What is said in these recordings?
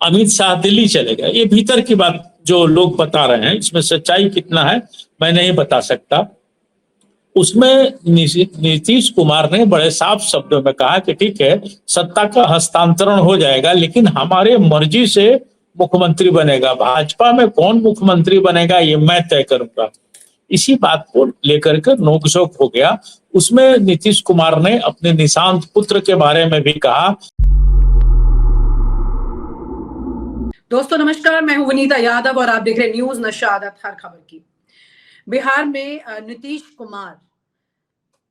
अमित शाह दिल्ली चले गए। ये भीतर की बात जो लोग बता रहे हैं, इसमें सच्चाई कितना है मैं नहीं बता सकता। उसमें नीतीश कुमार ने बड़े साफ शब्दों में कहा कि ठीक है, सत्ता का हस्तांतरण हो जाएगा, लेकिन हमारे मर्जी से मुख्यमंत्री बनेगा। भाजपा में कौन मुख्यमंत्री बनेगा ये मैं तय करूंगा। इसी बात को लेकर के नोकझोंक हो गया। उसमें नीतीश कुमार ने अपने निशांत पुत्र के बारे में भी कहा। दोस्तों नमस्कार, मैं हूं वनीता यादव और आप देख रहे हैं न्यूज नशा आदत हर खबर की। बिहार में नीतीश कुमार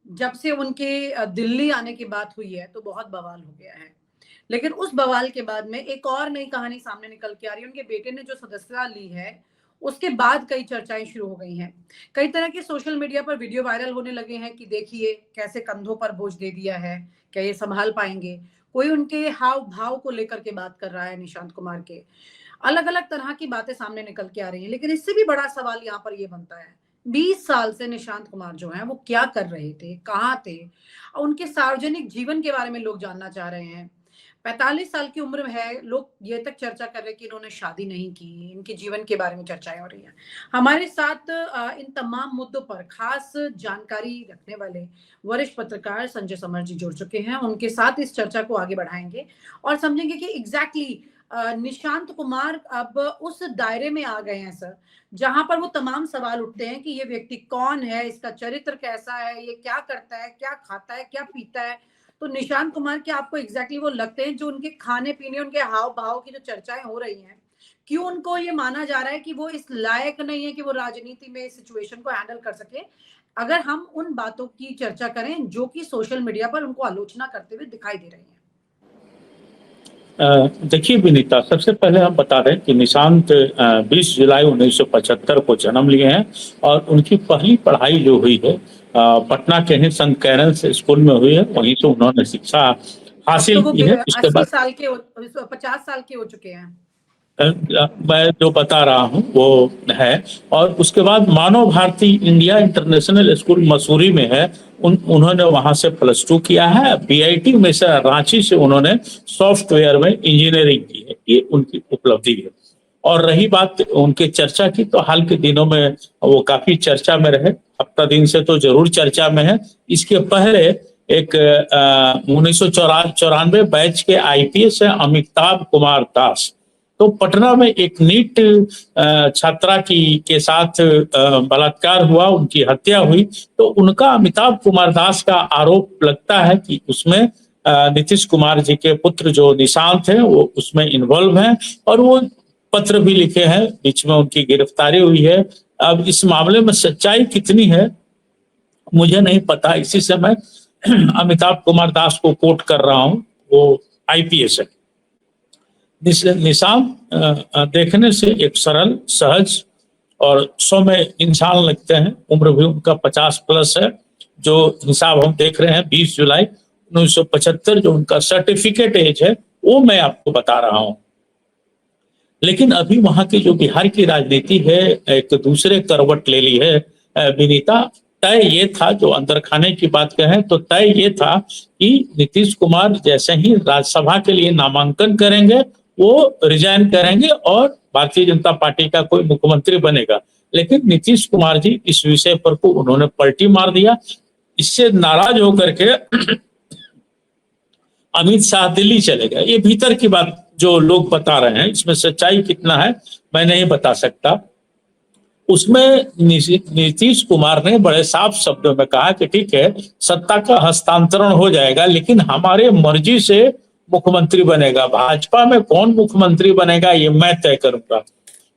जब से उनके दिल्ली आने की बात हुई है तो बहुत बवाल हो गया है, लेकिन उस बवाल के बाद में एक और नई कहानी सामने निकल के आ रही है। उनके बेटे ने जो सदस्यता ली है उसके बाद कई चर्चाएं शुरू हो गई हैं। कई तरह के सोशल मीडिया पर वीडियो वायरल होने लगे हैं कि देखिए कैसे कंधों पर बोझ दे दिया है, क्या ये संभाल पाएंगे। कोई उनके हाव भाव को लेकर के बात कर रहा है। निशांत कुमार के अलग अलग तरह की बातें सामने निकल के आ रही हैं, लेकिन इससे भी बड़ा सवाल यहाँ पर ये बनता है 20 साल से निशांत कुमार जो हैं वो क्या कर रहे थे, कहाँ थे, और उनके सार्वजनिक जीवन के बारे में लोग जानना चाह रहे हैं। 45 साल की उम्र में है, लोग ये तक चर्चा कर रहे हैं कि इन्होंने शादी नहीं की, इनके जीवन के बारे में चर्चाएं हो रही हैं। हमारे साथ इन तमाम मुद्दों पर खास जानकारी रखने वाले वरिष्ठ पत्रकार संजय समर जी जुड़ चुके हैं। उनके साथ इस चर्चा को आगे बढ़ाएंगे और समझेंगे कि एग्जैक्टली निशांत कुमार अब उस दायरे में आ गए हैं सर, जहां पर वो तमाम सवाल उठते हैं कि ये व्यक्ति कौन है, इसका चरित्र कैसा है, ये क्या करता है, क्या खाता है, क्या पीता है। तो निशांत कुमार के आपको एग्जैक्टली वो लगते हैं जो उनके खाने पीने, उनके हाव भाव की जो चर्चाएं हो रही हैं, क्यों उनको ये माना जा रहा है कि वो इस लायक नहीं है कि वो राजनीति में इस सिचुएशन को हैंडल कर सके। अगर हम उन बातों की चर्चा करें जो कि सोशल मीडिया पर उनको आलोचना करते हुए दिखाई दे रही है। देखिए विनीता, सबसे पहले हम बता दें कि निशांत 20 जुलाई 1975 को जन्म लिए हैं और उनकी पहली पढ़ाई जो हुई है पटना के ही संत कैरल्स स्कूल में हुई है। वहीं से उन्होंने शिक्षा हासिल तो की है। उसके बाद 50 साल के हो चुके हैं। मैं जो बता रहा हूँ वो है। और उसके बाद Manav Bharati India International School Mussoorie में है। उन्होंने वहां से +2 किया है। बीआईटी में से रांची से उन्होंने सॉफ्टवेयर में इंजीनियरिंग की है। ये उनकी उपलब्धि है। और रही बात उनके चर्चा की, तो हाल के दिनों में वो काफी चर्चा में रहे। हफ्ता दिन से तो जरूर चर्चा में है। इसके पहले एक 1994 बैच के आईपीएस है अमिताभ कुमार दास। तो पटना में एक नीट छात्रा के साथ बलात्कार हुआ, उनकी हत्या हुई। तो उनका अमिताभ कुमार दास का आरोप लगता है कि उसमें नीतीश कुमार जी के पुत्र जो निशांत हैं वो उसमें इन्वॉल्व हैं और वो पत्र भी लिखे हैं। बीच में उनकी गिरफ्तारी हुई है। अब इस मामले में सच्चाई कितनी है मुझे नहीं पता। इसी से मैं अमिताभ कुमार दास को कोट कर रहा हूं। वो आईपीएस है। निशांत देखने से एक सरल, सहज और सौम्य इंसान लगते हैं। उम्र भी उनका 50+ है। जो हिसाब हम देख रहे हैं 20 जुलाई 1975 जो उनका सर्टिफिकेट एज है वो मैं आपको बता रहा हूं। लेकिन अभी वहां की जो बिहार की राजनीति है एक दूसरे करवट ले ली है विनीता। तय ये था, जो अंदर खाने की बात कहें तो तय ये था कि नीतीश कुमार जैसे ही राज्यसभा के लिए नामांकन करेंगे वो रिजाइन करेंगे और भारतीय जनता पार्टी का कोई मुख्यमंत्री बनेगा। लेकिन नीतीश कुमार जी इस विषय पर को उन्होंने पलटी मार दिया। इससे नाराज होकर के अमित शाह दिल्ली चले गए। ये भीतर की बात जो लोग बता रहे हैं, इसमें सच्चाई कितना है मैं नहीं बता सकता। उसमें नीतीश कुमार ने बड़े साफ शब्दों में कहा कि ठीक है, सत्ता का हस्तांतरण हो जाएगा, लेकिन हमारे मर्जी से मुख्यमंत्री बनेगा। भाजपा में कौन मुख्यमंत्री बनेगा ये मैं तय करूंगा।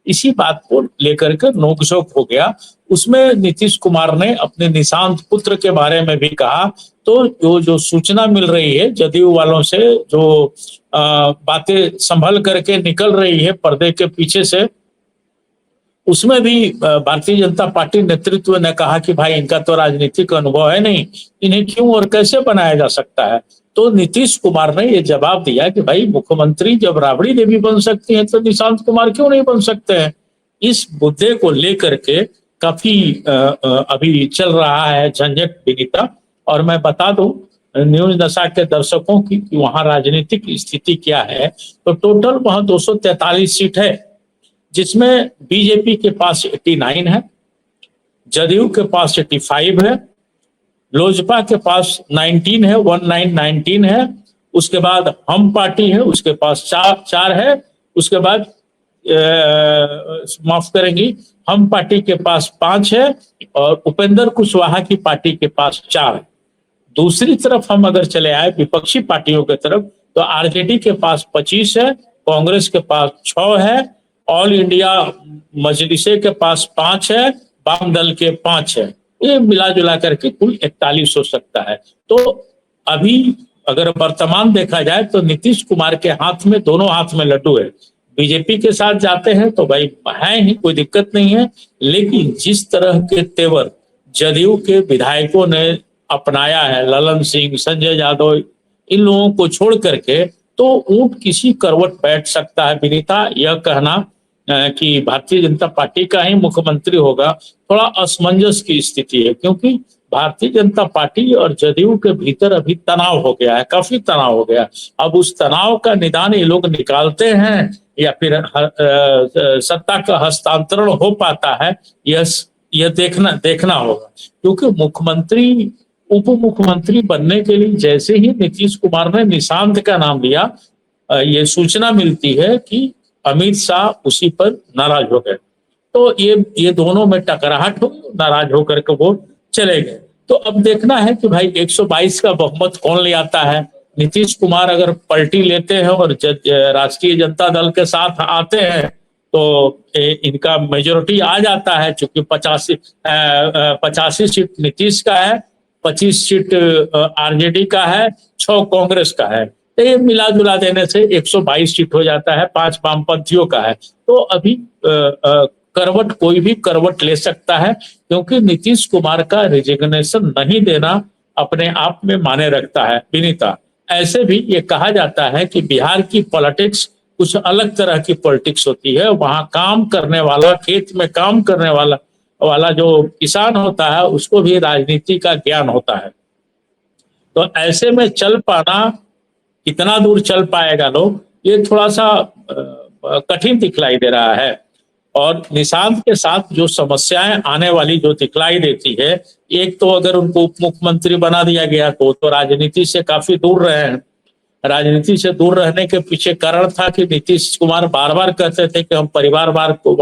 इसी बात को लेकर के नोकझोंक हो गया। उसमें नीतीश कुमार ने अपने निशांत पुत्र के बारे में भी कहा। तो जो सूचना मिल रही है जदयू वालों से, जो बातें संभल करके निकल रही है पर्दे के पीछे से, उसमें भी भारतीय जनता पार्टी नेतृत्व ने कहा कि भाई इनका तो राजनीतिक अनुभव है नहीं, इन्हें क्यों और कैसे बनाया जा सकता है। तो नीतीश कुमार ने ये जवाब दिया कि भाई मुख्यमंत्री जब राबड़ी देवी बन सकती है तो निशांत कुमार क्यों नहीं बन सकते हैं। इस मुद्दे को लेकर के काफी अभी चल रहा है झंझट विनीता। और मैं बता दूं न्यूज नशा के दर्शकों की कि वहां राजनीतिक स्थिति क्या है, तो टोटल वहां 243 सीट है, जिसमें बीजेपी के पास 89 है, जदयू के पास 85 है, लोजपा के पास 19 है, 19 है, उसके बाद हम पार्टी है, उसके पास चार है, उसके बाद माफ करेंगी, हम पार्टी के पास 5 है और उपेंद्र कुशवाहा की पार्टी के पास 4 है। दूसरी तरफ हम अगर चले आए विपक्षी पार्टियों की तरफ, तो आरजेडी के पास 25 है, कांग्रेस के पास 6 है, ऑल इंडिया मजलिसे के पास 5 है, वाम दल के 5 है। ये मिला जुला करके कुल 41 हो सकता है। तो अभी अगर वर्तमान देखा जाए तो नीतीश कुमार के हाथ में, दोनों हाथ में लड्डू है। बीजेपी के साथ जाते हैं तो भाई है ही, कोई दिक्कत नहीं है, लेकिन जिस तरह के तेवर जदयू के विधायकों ने अपनाया है, ललन सिंह, संजय यादव, इन लोगों को छोड़ करके, तो ऊंट किसी करवट बैठ सकता है। विनीता, यह कहना कि भारतीय जनता पार्टी का ही मुख्यमंत्री होगा, थोड़ा असमंजस की स्थिति है, क्योंकि भारतीय जनता पार्टी और जदयू के भीतर अभी तनाव हो गया है, काफी तनाव हो गया। अब उस तनाव का निदान ये लोग निकालते हैं या फिर सत्ता का हस्तांतरण हो पाता है, यह देखना होगा। क्योंकि मुख्यमंत्री, उप मुख्यमंत्री बनने के लिए जैसे ही नीतीश कुमार ने निशांत का नाम लिया, ये सूचना मिलती है कि अमित शाह उसी पर नाराज हो गए। तो ये दोनों में टकराहट हो, नाराज होकर के वो चले गए। तो अब देखना है कि भाई 122 का बहुमत कौन ले आता है। नीतीश कुमार अगर पलटी लेते हैं और राष्ट्रीय जनता दल के साथ आते हैं तो इनका मेजोरिटी आ जाता है, चूंकि 85 सीट नीतीश का है, 25 सीट आरजेडी का है, 6 कांग्रेस का है। तो ये मिला जुला देने से 122 सीट हो जाता है, 5 वामपंथियों का है। तो अभी करवट, कोई भी करवट ले सकता है, क्योंकि नीतीश कुमार का रिजिग्नेशन नहीं देना अपने आप में माने रखता है। विनीता, ऐसे भी ये कहा जाता है कि बिहार की पॉलिटिक्स कुछ अलग तरह की पॉलिटिक्स होती है। वहां काम करने वाला, खेत में काम करने वाला जो किसान होता है, उसको भी राजनीति का ज्ञान होता है। तो ऐसे में चल पाना, कितना दूर चल पाएगा लोग, ये थोड़ा सा कठिन दिखलाई दे रहा है। और निशांत के साथ जो समस्याएं आने वाली जो दिखलाई देती है, एक तो अगर उनको उप मुख्यमंत्री बना दिया गया तो राजनीति से काफी दूर रहे हैं। राजनीति से दूर रहने के पीछे कारण था कि नीतीश कुमार बार बार कहते थे कि हम परिवारवाद को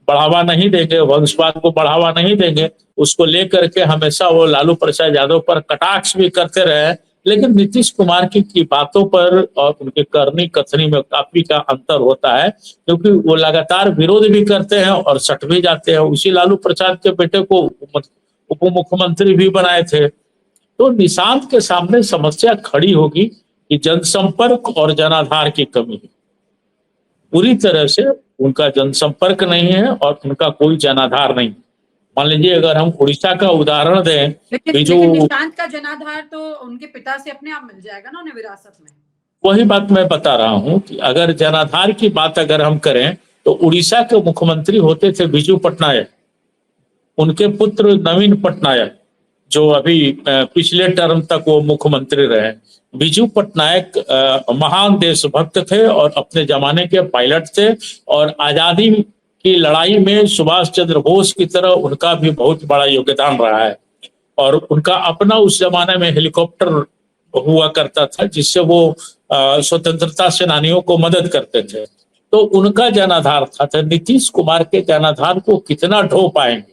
बढ़ावा नहीं देंगे, वंशवाद को बढ़ावा नहीं देंगे। उसको लेकर के हमेशा वो लालू प्रसाद यादव पर कटाक्ष भी करते रहे, लेकिन नीतीश कुमार की बातों पर और उनके करनी कथनी में काफी का अंतर होता है, क्योंकि वो लगातार विरोध भी करते हैं और सट भी जाते हैं। उसी लालू प्रसाद के बेटे को उप मुख्यमंत्री भी बनाए थे। तो निशांत के सामने समस्या खड़ी होगी कि जनसंपर्क और जनाधार की कमी है। पूरी तरह से उनका जनसंपर्क नहीं है और उनका कोई जनाधार नहीं। मान लीजिए अगर हम उड़ीसा का उदाहरण दें, लेकिन निशांत का जनाधार तो उनके पिता से अपने आप मिल जाएगा ना उन्हें विरासत में। वही बात मैं बता रहा हूं कि अगर जनाधार की बात अगर हम करें तो उड़ीसा के मुख्यमंत्री होते थे बिजू पटनायक, उनके पुत्र नवीन पटनायक, जो अभी पिछले टर्म तक वो मुख्यमंत्री रहे। बिजू पटनायक महान देशभक्त थे और अपने जमाने के पायलट थे, और आजादी की लड़ाई में सुभाष चंद्र बोस की तरह उनका भी बहुत बड़ा योगदान रहा है। और उनका अपना उस जमाने में हेलीकॉप्टर हुआ करता था, जिससे वो स्वतंत्रता सेनानियों को मदद करते थे। तो उनका जनाधार था। तो नीतीश कुमार के जनाधार को कितना ढो पाएंगे,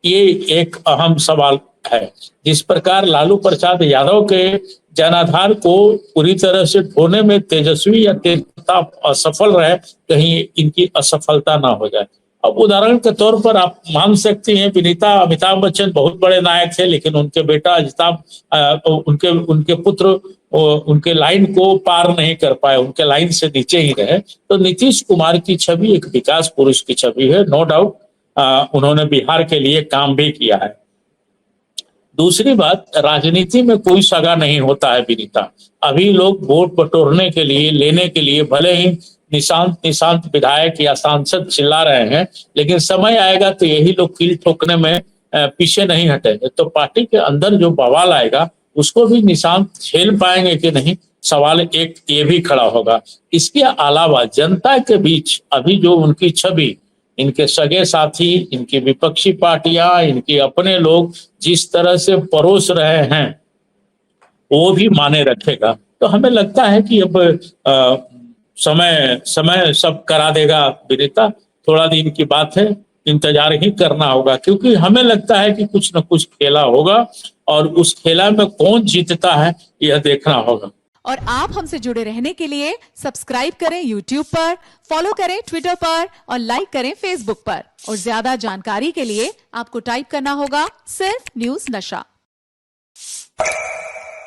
ये एक अहम सवाल है। जिस प्रकार लालू प्रसाद यादव के जनाधार को पूरी तरह से ढोने में तेजस्वी या तेजता असफल रहे, कहीं इनकी असफलता ना हो जाए। अब उदाहरण के तौर पर आप मान सकते हैं विनीता, अमिताभ बच्चन बहुत बड़े नायक थे, लेकिन उनके बेटा अमिताभ, उनके पुत्र उनके लाइन को पार नहीं कर पाए, उनके लाइन से नीचे ही रहे। तो नीतीश कुमार की छवि एक विकास पुरुष की छवि है, नो डाउट। उन्होंने बिहार के लिए काम भी किया है। दूसरी बात, राजनीति में कोई सगा नहीं होता है विनीता। अभी लोग वोट बटोरने के लिए, लेने के लिए भले ही निशांत विधायक या सांसद चिल्ला रहे हैं, लेकिन समय आएगा तो यही लोग कील ठोकने में पीछे नहीं हटेंगे। तो पार्टी के अंदर जो बवाल आएगा उसको भी निशांत झेल पाएंगे कि नहीं, सवाल एक ये भी खड़ा होगा। इसके अलावा जनता के बीच अभी जो उनकी छवि, इनके सगे साथी, इनकी विपक्षी पार्टियां, इनके अपने लोग जिस तरह से परोस रहे हैं वो भी माने रखेगा। तो हमें लगता है कि अब समय समय सब करा देगा विनीता, थोड़ा दिन की बात है, इंतजार ही करना होगा, क्योंकि हमें लगता है कि कुछ न कुछ खेला होगा और उस खेला में कौन जीतता है यह देखना होगा। और आप हमसे जुड़े रहने के लिए सब्सक्राइब करें YouTube पर, फॉलो करें ट्विटर पर और लाइक करें Facebook पर। और ज्यादा जानकारी के लिए आपको टाइप करना होगा सिर्फ न्यूज़ नशा।